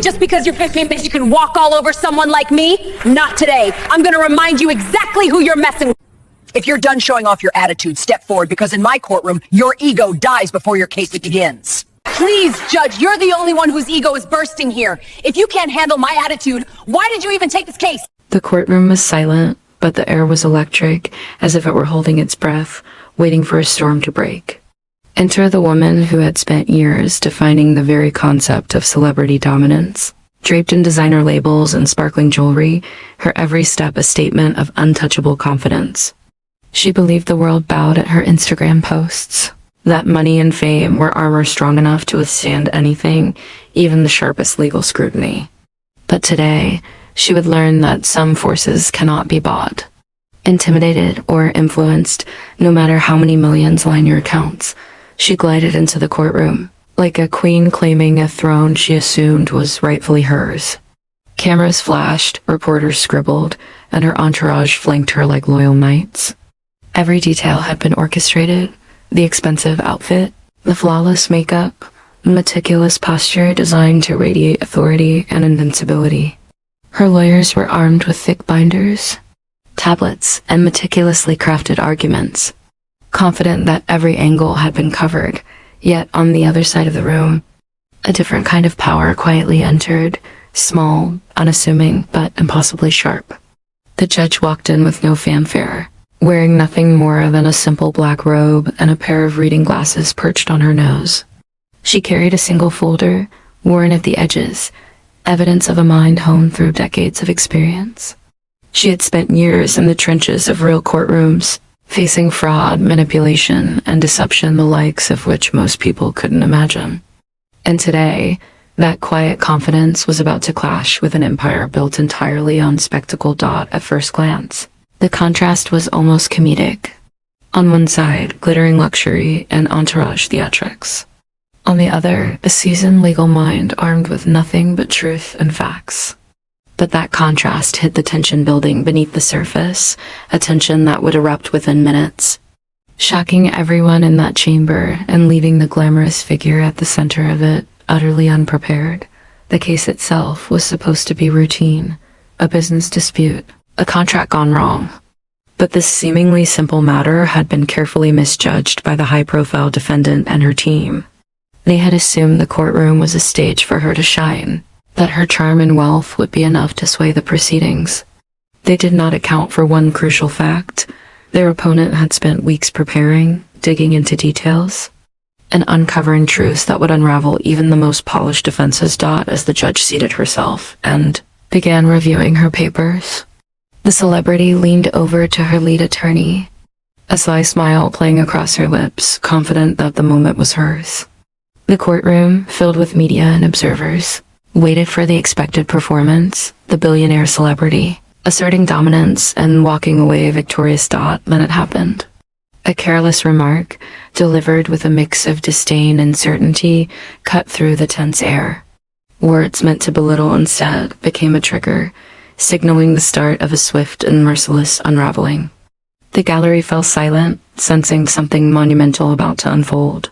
Just because you're 15 means you can walk all over someone like me? Not today. I'm gonna remind you exactly who you're messing with. If you're done showing off your attitude, step forward, because in my courtroom, your ego dies before your case begins. Please, Judge, you're the only one whose ego is bursting here. If you can't handle my attitude, why did you even take this case? The courtroom was silent, but the air was electric, as if it were holding its breath, waiting for a storm to break. Enter the woman who had spent years defining the very concept of celebrity dominance. Draped in designer labels and sparkling jewelry, her every step a statement of untouchable confidence. She believed the world bowed at her Instagram posts, that money and fame were armor strong enough to withstand anything, even the sharpest legal scrutiny. But today, she would learn that some forces cannot be bought, intimidated, or influenced, no matter how many millions line your accounts. She glided into the courtroom, like a queen claiming a throne she assumed was rightfully hers. Cameras flashed, reporters scribbled, and her entourage flanked her like loyal knights. Every detail had been orchestrated: the expensive outfit, the flawless makeup, meticulous posture designed to radiate authority and invincibility. Her lawyers were armed with thick binders, tablets, and meticulously crafted arguments, confident that every angle had been covered. Yet on the other side of the room, a different kind of power quietly entered, small, unassuming, but impossibly sharp. The judge walked in with no fanfare, wearing nothing more than a simple black robe and a pair of reading glasses perched on her nose. She carried a single folder, worn at the edges, evidence of a mind honed through decades of experience. She had spent years in the trenches of real courtrooms, facing fraud, manipulation, and deception the likes of which most people couldn't imagine. And today, that quiet confidence was about to clash with an empire built entirely on spectacle. At first glance, the contrast was almost comedic. On one side, glittering luxury and entourage theatrics. On the other, a seasoned legal mind armed with nothing but truth and facts. But that contrast hid the tension building beneath the surface, a tension that would erupt within minutes, shocking everyone in that chamber and leaving the glamorous figure at the center of it utterly unprepared. The case itself was supposed to be routine, a business dispute, a contract gone wrong. But this seemingly simple matter had been carefully misjudged by the high-profile defendant and her team. They had assumed the courtroom was a stage for her to shine, that her charm and wealth would be enough to sway the proceedings. They did not account for one crucial fact. Their opponent had spent weeks preparing, digging into details, and uncovering truths that would unravel even the most polished defenses. As the judge seated herself and began reviewing her papers, the celebrity leaned over to her lead attorney, a sly smile playing across her lips, confident that the moment was hers. The courtroom, filled with media and observers, waited for the expected performance, the billionaire celebrity, asserting dominance and walking away victorious. Then it happened. A careless remark, delivered with a mix of disdain and certainty, cut through the tense air. Words meant to belittle instead became a trigger, signaling the start of a swift and merciless unraveling. The gallery fell silent, sensing something monumental about to unfold.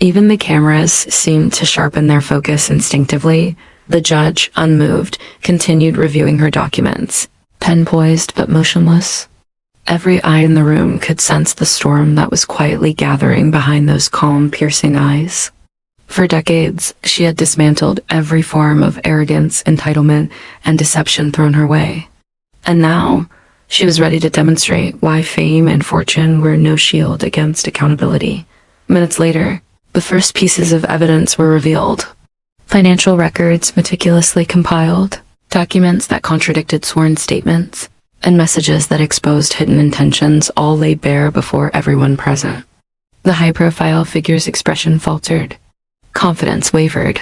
Even the cameras seemed to sharpen their focus instinctively. The judge, unmoved, continued reviewing her documents, pen poised but motionless. Every eye in the room could sense the storm that was quietly gathering behind those calm, piercing eyes. For decades, she had dismantled every form of arrogance, entitlement, and deception thrown her way. And now, she was ready to demonstrate why fame and fortune were no shield against accountability. Minutes later, the first pieces of evidence were revealed. Financial records meticulously compiled, documents that contradicted sworn statements, and messages that exposed hidden intentions, all laid bare before everyone present. The high-profile figure's expression faltered. Confidence wavered.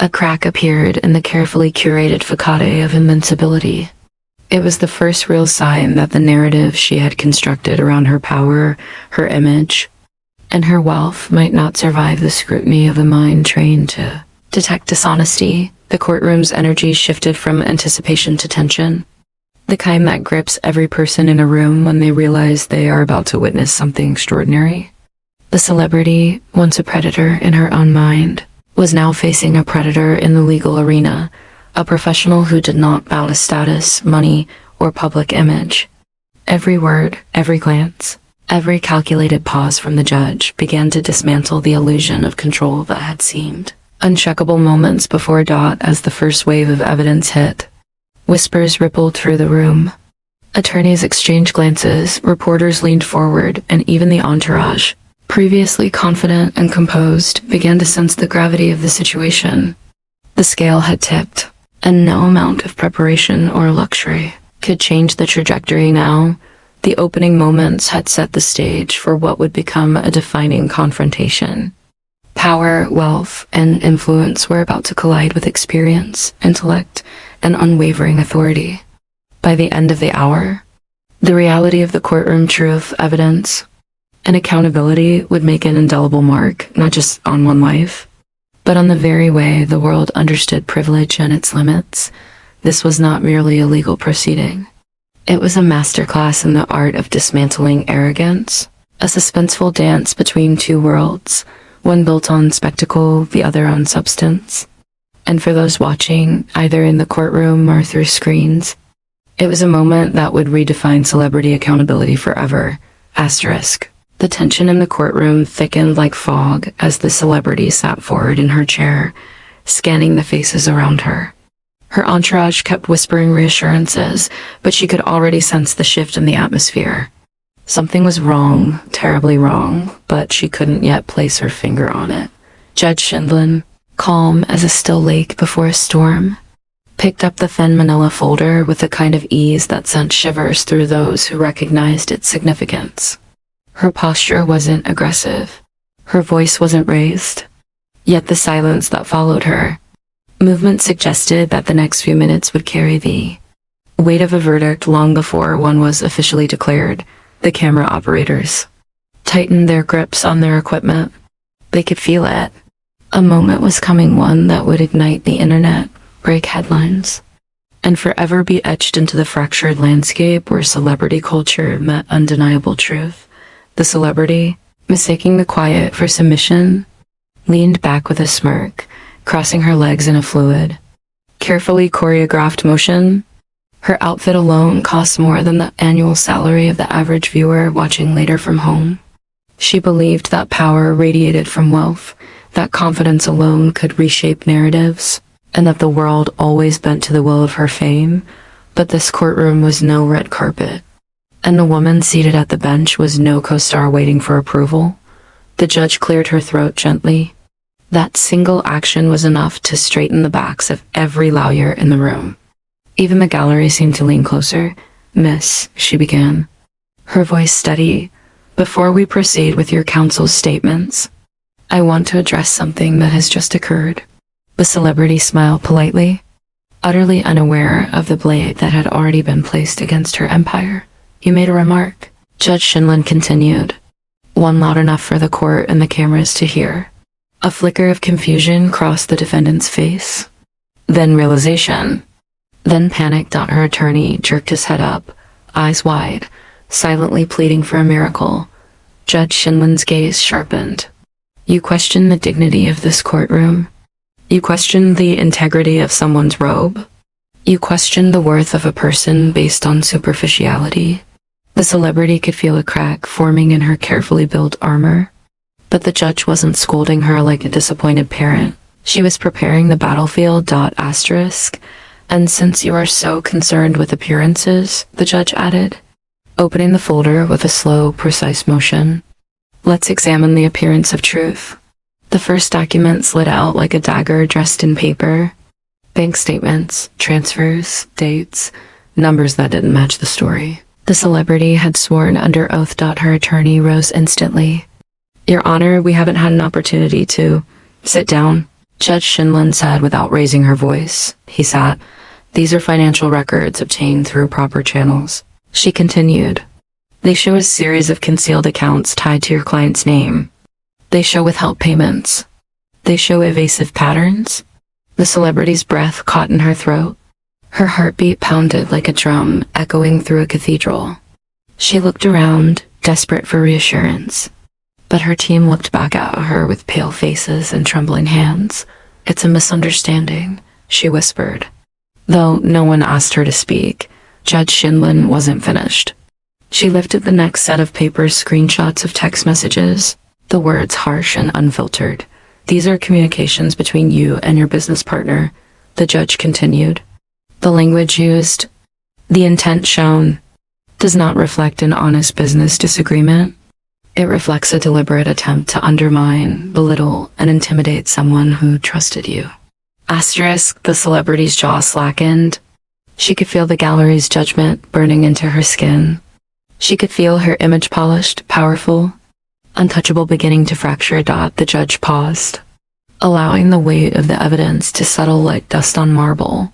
A crack appeared in the carefully curated facade of invincibility. It was the first real sign that the narrative she had constructed around her power, her image, and her wealth might not survive the scrutiny of a mind trained to detect dishonesty. The courtroom's energy shifted from anticipation to tension, the kind that grips every person in a room when they realize they are about to witness something extraordinary. The celebrity, once a predator in her own mind, was now facing a predator in the legal arena, a professional who did not bow to status, money, or public image. Every word, every glance, every calculated pause from the judge began to dismantle the illusion of control that had seemed uncheckable moments before Dot as the first wave of evidence hit. Whispers rippled through the room. Attorneys exchanged glances, reporters leaned forward, and even the entourage, previously confident and composed, began to sense the gravity of the situation. The scale had tipped, and no amount of preparation or luxury could change the trajectory now. The opening moments had set the stage for what would become a defining confrontation. Power, wealth, and influence were about to collide with experience, intellect, and unwavering authority. By the end of the hour, the reality of the courtroom truth, evidence, and accountability would make an indelible mark, not just on one life, but on the very way the world understood privilege and its limits. This was not merely a legal proceeding. It was a masterclass in the art of dismantling arrogance, a suspenseful dance between two worlds, one built on spectacle, the other on substance. And for those watching, either in the courtroom or through screens, it was a moment that would redefine celebrity accountability forever. Asterisk. The tension in the courtroom thickened like fog as the celebrity sat forward in her chair, scanning the faces around her. Her entourage kept whispering reassurances, but she could already sense the shift in the atmosphere. Something was wrong, terribly wrong, but she couldn't yet place her finger on it. Judge Sheldon, calm as a still lake before a storm, picked up the thin manila folder with a kind of ease that sent shivers through those who recognized its significance. Her posture wasn't aggressive. Her voice wasn't raised. Yet the silence that followed her movement suggested that the next few minutes would carry the weight of a verdict long before one was officially declared. The camera operators tightened their grips on their equipment. They could feel it. A moment was coming, one that would ignite the internet, break headlines, and forever be etched into the fractured landscape where celebrity culture met undeniable truth. The celebrity, mistaking the quiet for submission, leaned back with a smirk, crossing her legs in a fluid, carefully choreographed motion. Her outfit alone cost more than the annual salary of the average viewer watching later from home. She believed that power radiated from wealth, that confidence alone could reshape narratives, and that the world always bent to the will of her fame. But this courtroom was no red carpet, and the woman seated at the bench was no co-star waiting for approval. The judge cleared her throat gently. That single action was enough to straighten the backs of every lawyer in the room. Even the gallery seemed to lean closer. "Miss," she began, her voice steady, "before we proceed with your counsel's statements, I want to address something that has just occurred." The celebrity smiled politely, utterly unaware of the blade that had already been placed against her empire. "You made a remark," Judge Sheldon continued, one loud enough for the court and the cameras to hear. A flicker of confusion crossed the defendant's face. Then realization. Then panic. Her attorney jerked his head up, eyes wide, silently pleading for a miracle. Judge Sheldon's gaze sharpened. "You question the dignity of this courtroom. You question the integrity of someone's robe. You question the worth of a person based on superficiality." The celebrity could feel a crack forming in her carefully built armor. But the judge wasn't scolding her like a disappointed parent. She was preparing the battlefield. Asterisk. "And since you are so concerned with appearances," the judge added, opening the folder with a slow, precise motion, "let's examine the appearance of truth." The first document slid out like a dagger dressed in paper. Bank statements, transfers, dates, numbers that didn't match the story. The celebrity had sworn under oath. Her attorney rose instantly. "Your Honor, we haven't had an opportunity to..." "Sit down," Judge Sheldon said without raising her voice. He sat. "These are financial records obtained through proper channels." She continued. "They show a series of concealed accounts tied to your client's name. They show withheld payments. They show evasive patterns." The celebrity's breath caught in her throat. Her heartbeat pounded like a drum echoing through a cathedral. She looked around, desperate for reassurance. But her team looked back at her with pale faces and trembling hands. "It's a misunderstanding," she whispered. Though no one asked her to speak, Judge Shinlin wasn't finished. She lifted the next set of papers, screenshots of text messages, the words harsh and unfiltered. "These are communications between you and your business partner," the judge continued. "The language used, the intent shown, does not reflect an honest business disagreement. It reflects a deliberate attempt to undermine, belittle, and intimidate someone who trusted you." Asterisk, the celebrity's jaw slackened. She could feel the gallery's judgment burning into her skin. She could feel her image polished, powerful, untouchable, beginning to fracture. The judge paused, allowing the weight of the evidence to settle like dust on marble.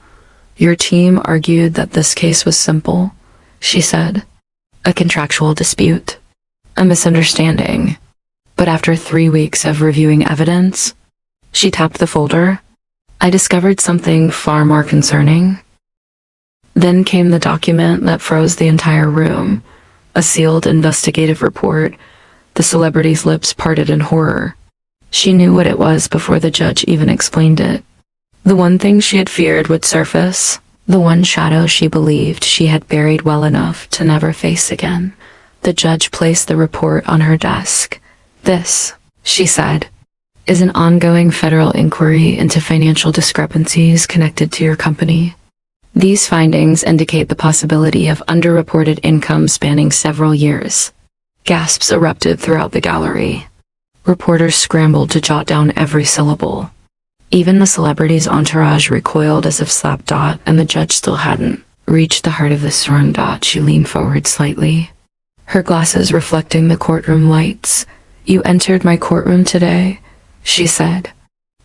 "Your team argued that this case was simple," she said. "A contractual dispute, a misunderstanding. But after 3 weeks of reviewing evidence," she tapped the folder, "I discovered something far more concerning." Then came the document that froze the entire room, a sealed investigative report. The celebrity's lips parted in horror. She knew what it was before the judge even explained it. The one thing she had feared would surface, the one shadow she believed she had buried well enough to never face again. The judge placed the report on her desk. "This," she said, "is an ongoing federal inquiry into financial discrepancies connected to your company. These findings indicate the possibility of underreported income spanning several years." Gasps erupted throughout the gallery. Reporters scrambled to jot down every syllable. Even the celebrity's entourage recoiled as if slapped. And the judge still hadn't reached the heart of the storm. She leaned forward slightly, her glasses reflecting the courtroom lights. "You entered my courtroom today," she said,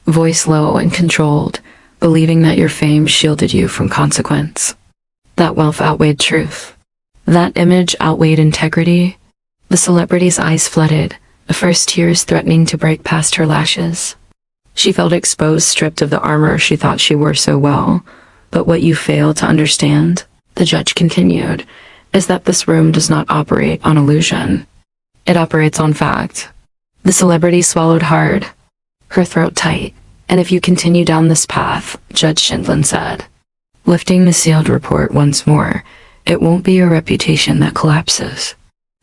voice low and controlled, "believing that your fame shielded you from consequence. That wealth outweighed truth. That image outweighed integrity." The celebrity's eyes flooded, the first tears threatening to break past her lashes. She felt exposed, stripped of the armor she thought she wore so well. "But what you fail to understand," the judge continued, "is that this room does not operate on illusion. It operates on fact." The celebrity swallowed hard, her throat tight. "And if you continue down this path," Judge Shinlin said, lifting the sealed report once more, "it won't be your reputation that collapses.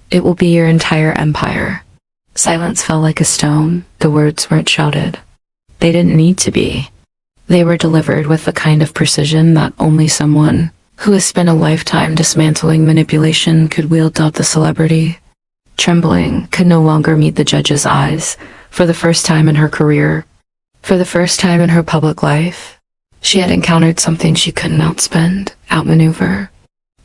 It will be your entire empire." Silence fell like a stone. The words weren't shouted. They didn't need to be. They were delivered with the kind of precision that only someone who has spent a lifetime dismantling manipulation could wield. The celebrity, trembling, could no longer meet the judge's eyes. For the first time in her career, for the first time in her public life, she had encountered something she couldn't outspend, outmaneuver,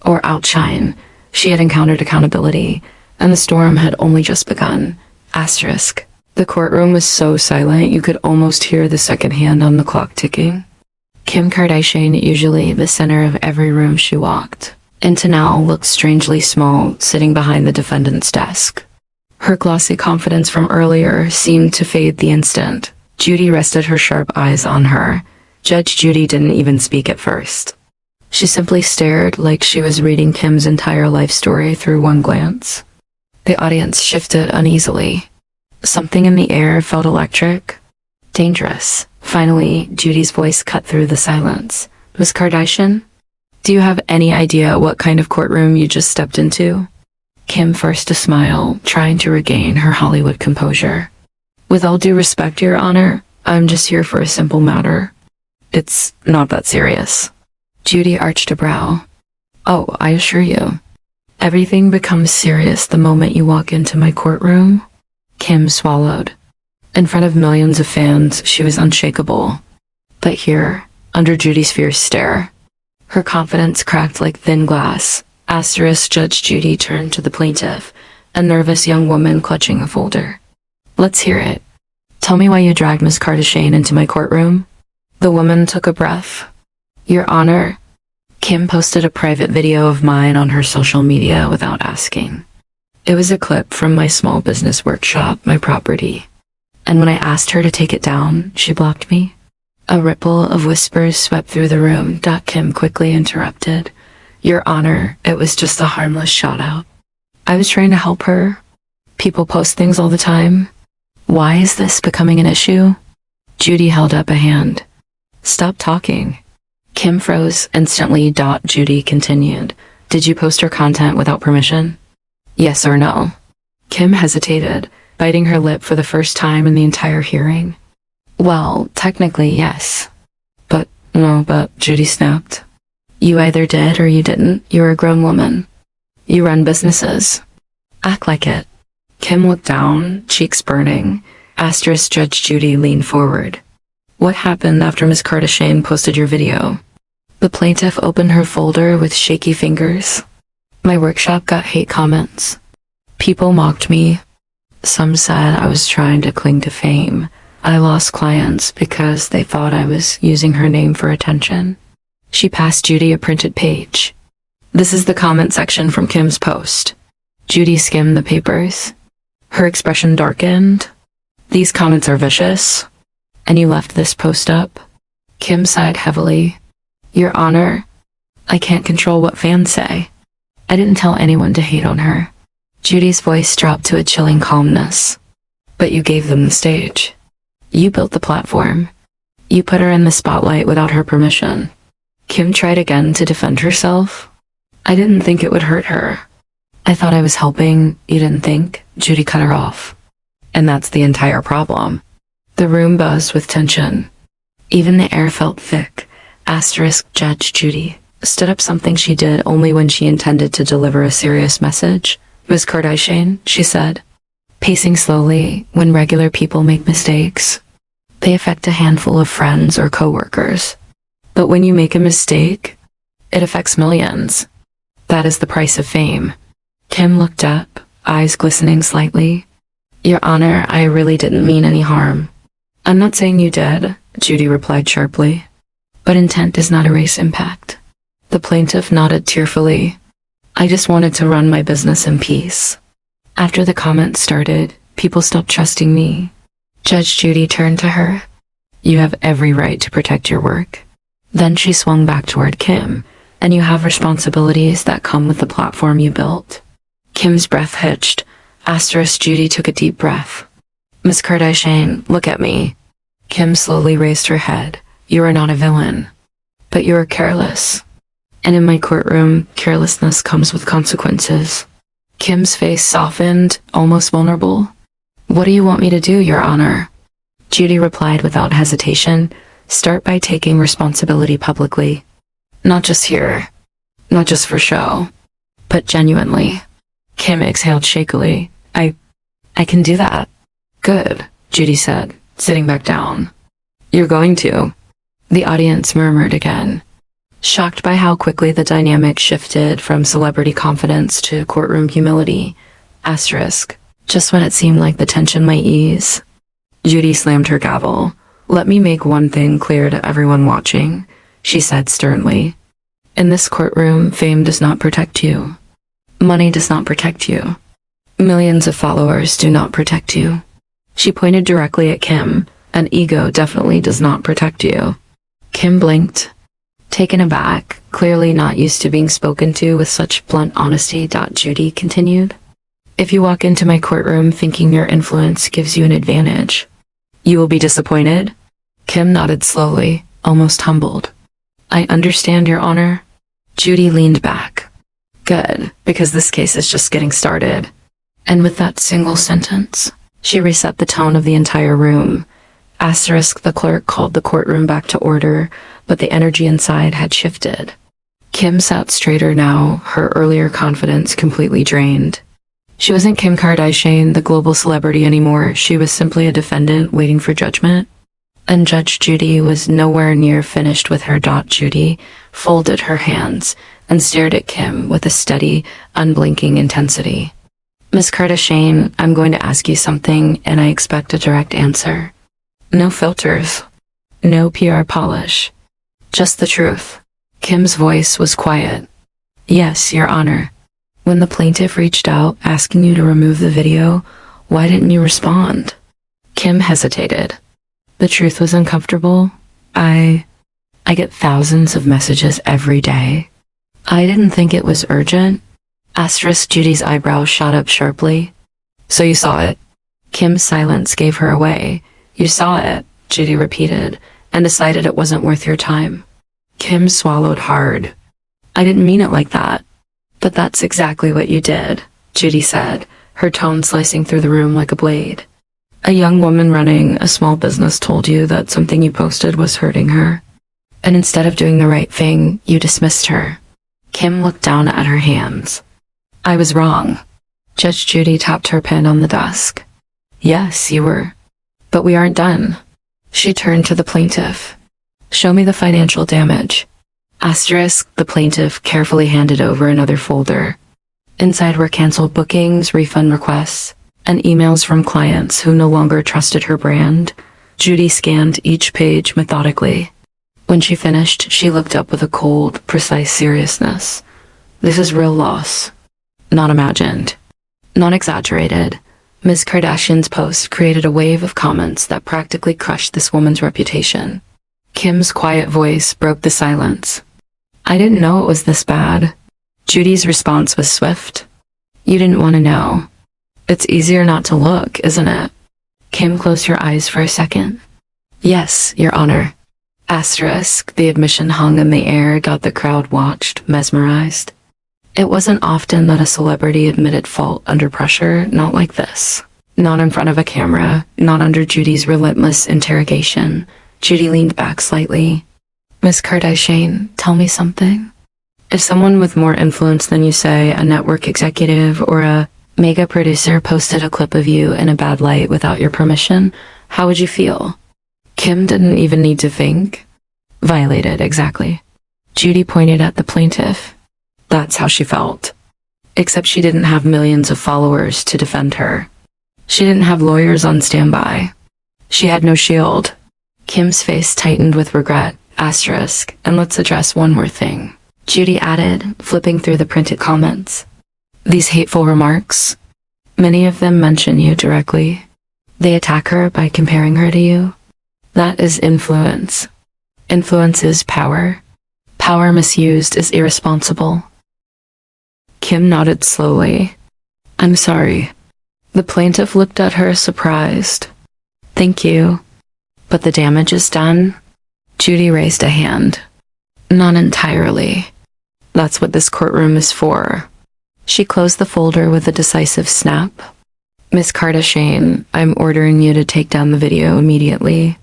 or outshine. She had encountered accountability, and the storm had only just begun. Asterisk. The courtroom was so silent you could almost hear the second hand on the clock ticking. Kim Kardashian, usually the center of every room she walked into, now looked strangely small, sitting behind the defendant's desk. Her glossy confidence from earlier seemed to fade the instant Judy rested her sharp eyes on her. Judge Judy didn't even speak at first. She simply stared, like she was reading Kim's entire life story through one glance. The audience shifted uneasily. Something in the air felt electric, dangerous. Finally, Judy's voice cut through the silence. "Ms. Kardashian, do you have any idea what kind of courtroom you just stepped into?" Kim forced a smile, trying to regain her Hollywood composure. "With all due respect, Your Honor, I'm just here for a simple matter. It's not that serious." Judy arched a brow. "Oh, I assure you, everything becomes serious the moment you walk into my courtroom." Kim swallowed. In front of millions of fans, she was unshakable. But here, under Judy's fierce stare, her confidence cracked like thin glass. Asterisk. Judge Judy turned to the plaintiff, a nervous young woman clutching a folder. "Let's hear it. Tell me why you dragged Miss Kardashian into my courtroom." The woman took a breath. "Your Honor, Kim posted a private video of mine on her social media without asking. It was a clip from my small business workshop, my property. And when I asked her to take it down, she blocked me." A ripple of whispers swept through the room. Kim quickly interrupted. "Your Honor, it was just a harmless shout-out. I was trying to help her. People post things all the time. Why is this becoming an issue? Judy held up a hand. Stop talking. Kim froze instantly. Judy continued. Did you post her content without permission? Yes or no? Kim hesitated, biting her lip for the first time in the entire hearing. Well, technically, yes. But Judy snapped. You either did or you didn't. You're a grown woman. You run businesses. Act like it. Kim looked down, cheeks burning. Judge Judy leaned forward. What happened after Ms. Kardashian posted your video? The plaintiff opened her folder with shaky fingers. My workshop got hate comments. People mocked me. Some said I was trying to cling to fame. I lost clients because they thought I was using her name for attention. She passed Judy a printed page. This is the comment section from Kim's post. Judy skimmed the papers. Her expression darkened. These comments are vicious. And you left this post up? Kim sighed heavily. Your Honor, I can't control what fans say. I didn't tell anyone to hate on her. Judy's voice dropped to a chilling calmness. But you gave them the stage. You built the platform. You put her in the spotlight without her permission. Kim tried again to defend herself. I didn't think it would hurt her. I thought I was helping. You didn't think? Judy cut her off. And that's the entire problem. The room buzzed with tension. Even the air felt thick. Judge Judy stood up, something she did only when she intended to deliver a serious message. Ms. Kardashian, she said, pacing slowly. When regular people make mistakes, they affect a handful of friends or coworkers. But when you make a mistake, it affects millions. That is the price of fame. Kim looked up, eyes glistening slightly. Your Honor, I really didn't mean any harm. I'm not saying you did, Judy replied sharply. But intent does not erase impact. The plaintiff nodded tearfully. I just wanted to run my business in peace. After the comments started, people stopped trusting me. Judge Judy turned to her. You have every right to protect your work. Then she swung back toward Kim. And you have responsibilities that come with the platform you built. Kim's breath hitched. Judy took a deep breath. Ms. Kardashian, look at me. Kim slowly raised her head. You are not a villain. But you are careless. And in my courtroom, carelessness comes with consequences. Kim's face softened, almost vulnerable. What do you want me to do, Your Honor? Judy replied without hesitation. Start by taking responsibility publicly. Not just here. Not just for show. But genuinely. Kim exhaled shakily. I can do that. Good, Judy said, sitting back down. You're going to. The audience murmured again, shocked by how quickly the dynamic shifted from celebrity confidence to courtroom humility. Just when it seemed like the tension might ease. Judy slammed her gavel. Let me make one thing clear to everyone watching, she said sternly. In this courtroom, fame does not protect you. Money does not protect you. Millions of followers do not protect you. She pointed directly at Kim. An ego definitely does not protect you. Kim blinked, taken aback, clearly not used to being spoken to with such blunt honesty. Judy continued. If you walk into my courtroom thinking your influence gives you an advantage, you will be disappointed. Kim nodded slowly, almost humbled. I understand, Your Honor. Judy leaned back. Good, because this case is just getting started. And with that single sentence, she reset the tone of the entire room. The clerk called the courtroom back to order, but the energy inside had shifted. Kim sat straighter now, her earlier confidence completely drained. She wasn't Kim Kardashian, the global celebrity, anymore. She was simply a defendant waiting for judgment. And Judge Judy was nowhere near finished with her. Judy folded her hands and stared at Kim with a steady, unblinking intensity. Ms. Kardashian, I'm going to ask you something, and I expect a direct answer. No filters. No PR polish. Just the truth. Kim's voice was quiet. Yes, Your Honor. When the plaintiff reached out asking you to remove the video, why didn't you respond? Kim hesitated. The truth was uncomfortable. I get thousands of messages every day. I didn't think it was urgent. Judy's eyebrows shot up sharply. So you saw it? Kim's silence gave her away. You saw it, Judy repeated, and decided it wasn't worth your time. Kim swallowed hard. I didn't mean it like that. But that's exactly what you did, Judy said, her tone slicing through the room like a blade. A young woman running a small business told you that something you posted was hurting her. And instead of doing the right thing, you dismissed her. Kim looked down at her hands. I was wrong. Judge Judy tapped her pen on the desk. Yes, you were. But we aren't done. She turned to the plaintiff. Show me the financial damage. Asterisk, the plaintiff carefully handed over another folder. Inside were canceled bookings, refund requests, and emails from clients who no longer trusted her brand. Judy scanned each page methodically. When she finished, she looked up with a cold, precise seriousness. This is real loss. Not imagined. Not exaggerated. Ms. Kardashian's post created a wave of comments that practically crushed this woman's reputation. Kim's quiet voice broke the silence. I didn't know it was this bad. Judy's response was swift. You didn't want to know. It's easier not to look, isn't it? Kim closed her eyes for a second. Yes, Your Honor. Asterisk, the admission hung in the air got the crowd watched, mesmerized. It wasn't often that a celebrity admitted fault under pressure, not like this. Not in front of a camera, not under Judy's relentless interrogation. Judy leaned back slightly. Miss Kardashian, tell me something. If someone with more influence than you, say, a network executive or a mega producer posted a clip of you in a bad light without your permission, how would you feel? Kim didn't even need to think. Violated, exactly. Judy pointed at the plaintiff. That's how she felt. Except she didn't have millions of followers to defend her. She didn't have lawyers on standby. She had no shield. Kim's face tightened with regret. Asterisk, and let's address one more thing. Judy added, flipping through the printed comments. These hateful remarks, many of them mention you directly. They attack her by comparing her to you. That is influence. Influence is power. Power misused is irresponsible. Kim nodded slowly. I'm sorry. The plaintiff looked at her surprised. Thank you. But the damage is done? Judy raised a hand. Not entirely. That's what this courtroom is for. She closed the folder with a decisive snap. Miss Kardashian, I'm ordering you to take down the video immediately.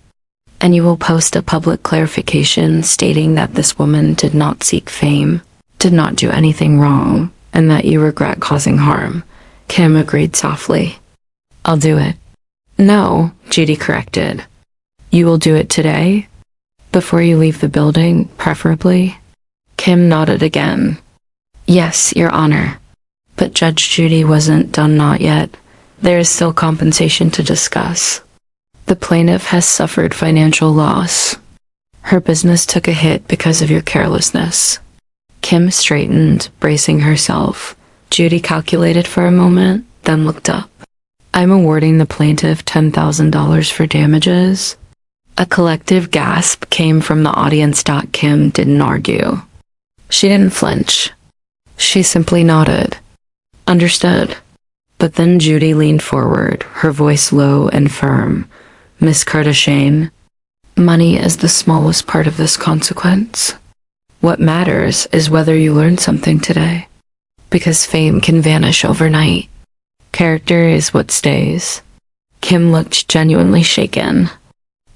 And you will post a public clarification stating that this woman did not seek fame, did not do anything wrong, and that you regret causing harm. Kim agreed softly. I'll do it. No, Judy corrected. You will do it today? Before you leave the building, preferably? Kim nodded again. Yes, Your Honor. But Judge Judy wasn't done not yet. There is still compensation to discuss. The plaintiff has suffered financial loss. Her business took a hit because of your carelessness. Kim straightened, bracing herself. Judy calculated for a moment, then looked up. I'm awarding the plaintiff $10,000 for damages. A collective gasp came from the audience. Kim didn't argue. She didn't flinch. She simply nodded. Understood. But then Judy leaned forward, her voice low and firm. Miss Kardashian, money is the smallest part of this consequence. What matters is whether you learn something today. Because fame can vanish overnight. Character is what stays. Kim looked genuinely shaken.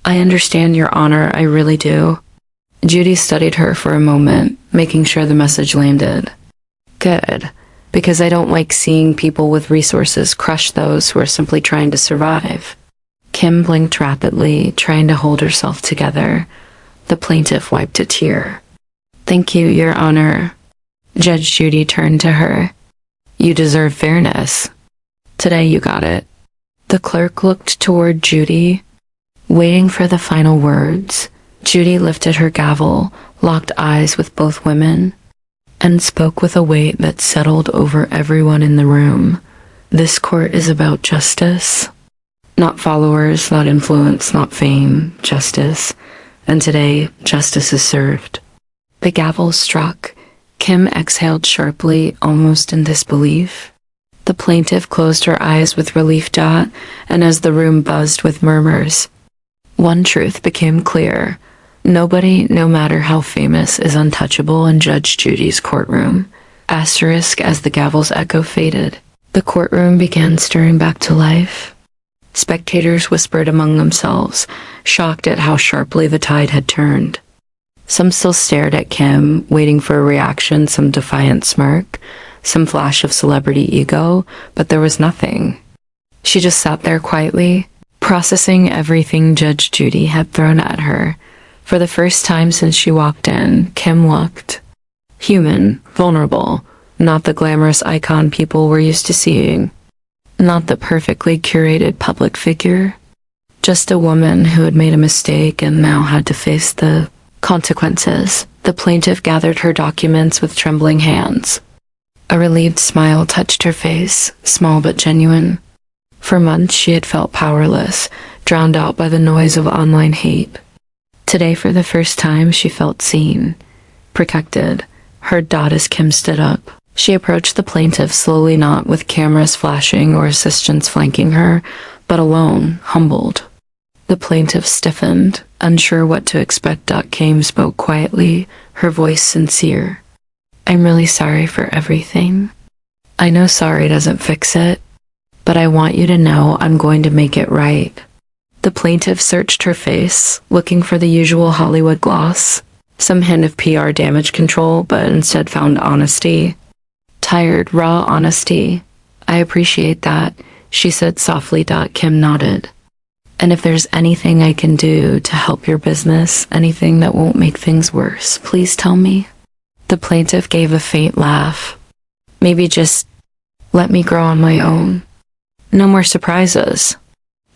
I understand, Your Honor, I really do. Judy studied her for a moment, making sure the message landed. Good, because I don't like seeing people with resources crush those who are simply trying to survive. Kim blinked rapidly, trying to hold herself together. The plaintiff wiped a tear. Thank you, Your Honor. Judge Judy turned to her. You deserve fairness. Today you got it. The clerk looked toward Judy, waiting for the final words. Judy lifted her gavel, locked eyes with both women, and spoke with a weight that settled over everyone in the room. This court is about justice. Not followers, not influence, not fame, justice. And today, justice is served. The gavel struck. Kim exhaled sharply, almost in disbelief. The The plaintiff closed her eyes with relief. And as the room buzzed with murmurs, one truth became clear. Nobody, no matter how famous, is untouchable in Judge Judy's courtroom. Asterisk as the gavel's echo faded. The courtroom began stirring back to life. Spectators whispered among themselves, shocked at how sharply the tide had turned. Some still stared at Kim, waiting for a reaction, some defiant smirk, some flash of celebrity ego, but there was nothing. She just sat there quietly, processing everything Judge Judy had thrown at her. For the first time since she walked in, Kim looked human, vulnerable, not the glamorous icon people were used to seeing, not the perfectly curated public figure, just a woman who had made a mistake and now had to face the consequences. The plaintiff gathered her documents with trembling hands. A relieved smile touched her face, small but genuine. For months she had felt powerless, drowned out by the noise of online hate. Today, for the first time, she felt seen, protected. Heard as Kim stood up. She approached the plaintiff slowly, not with cameras flashing or assistants flanking her, but alone, humbled. The plaintiff stiffened, unsure what to expect. Kim spoke quietly, her voice sincere. I'm really sorry for everything. I know sorry doesn't fix it, but I want you to know I'm going to make it right. The plaintiff searched her face, looking for the usual Hollywood gloss, some hint of PR damage control, but instead found honesty. Tired, raw honesty. I appreciate that, she said softly. Kim nodded. And if there's anything I can do to help your business, anything that won't make things worse, please tell me. The plaintiff gave a faint laugh. Maybe just let me grow on my own. No more surprises.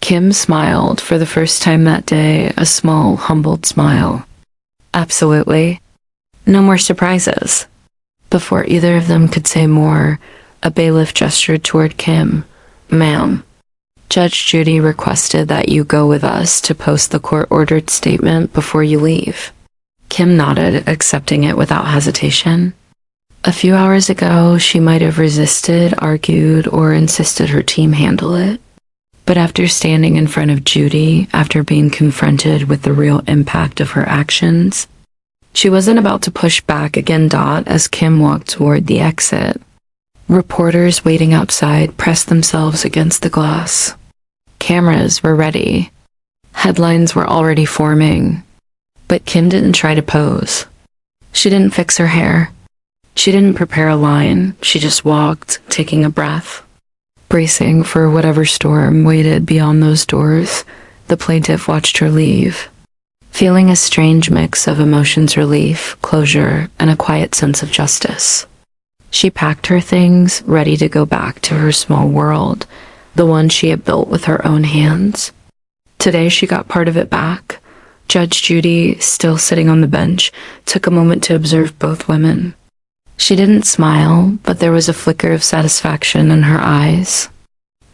Kim smiled for the first time that day, a small, humbled smile. Absolutely. No more surprises. Before either of them could say more, a bailiff gestured toward Kim. Ma'am, Judge Judy requested that you go with us to post the court-ordered statement before you leave. Kim nodded, accepting it without hesitation. A few hours ago, she might have resisted, argued, or insisted her team handle it. But after standing in front of Judy, after being confronted with the real impact of her actions, she wasn't about to push back again. As Kim walked toward the exit, reporters waiting outside pressed themselves against the glass. Cameras were ready. Headlines were already forming. But Kim didn't try to pose. She didn't fix her hair. She didn't prepare a line. She just walked, taking a breath. Bracing for whatever storm waited beyond those doors, the plaintiff watched her leave, feeling a strange mix of emotions, relief, closure, and a quiet sense of justice. She packed her things, ready to go back to her small world, the one she had built with her own hands. Today she got part of it back. Judge Judy, still sitting on the bench, took a moment to observe both women. She didn't smile, but there was a flicker of satisfaction in her eyes.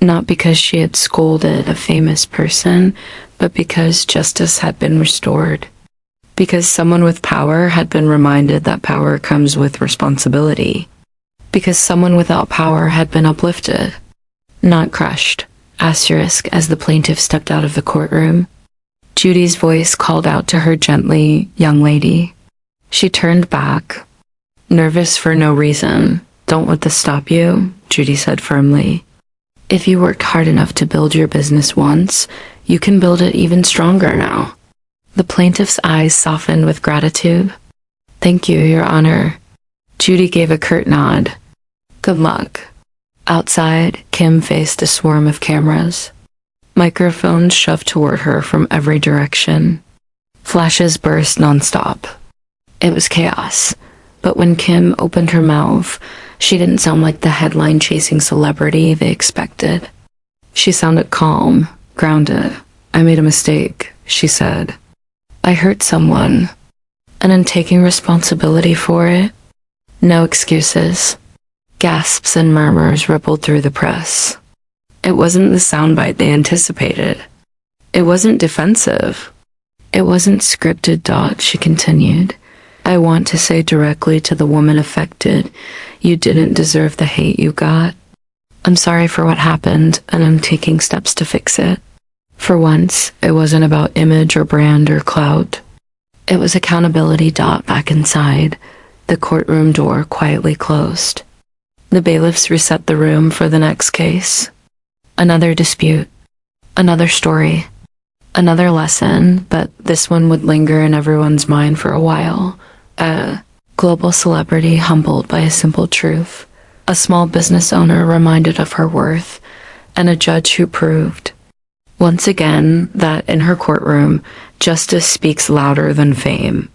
Not because she had scolded a famous person, but because justice had been restored. Because someone with power had been reminded that power comes with responsibility. Because someone without power had been uplifted, not crushed. Asterisk as the plaintiff stepped out of the courtroom. Judy's voice called out to her gently, "Young lady." She turned back, nervous for no reason. "Don't let this stop you," Judy said firmly. "If you worked hard enough to build your business once, you can build it even stronger now." The plaintiff's eyes softened with gratitude. "Thank you, Your Honor." Judy gave a curt nod. "Good luck." Outside, Kim faced a swarm of cameras. Microphones shoved toward her from every direction. Flashes burst nonstop. It was chaos. But when Kim opened her mouth, she didn't sound like the headline-chasing celebrity they expected. She sounded calm, grounded. "I made a mistake," she said. "I hurt someone, and I'm taking responsibility for it. No excuses." Gasps and murmurs rippled through the press. It wasn't the soundbite they anticipated. It wasn't defensive. It wasn't scripted. She continued. "I want to say directly to the woman affected, you didn't deserve the hate you got. I'm sorry for what happened, and I'm taking steps to fix it. For once, it wasn't about image or brand or clout. It was accountability. Back inside, the courtroom door quietly closed. The bailiffs reset the room for the next case. Another dispute. Another story. Another lesson, but this one would linger in everyone's mind for a while. A global celebrity humbled by a simple truth. A small business owner reminded of her worth. And a judge who proved, once again, that in her courtroom, justice speaks louder than fame.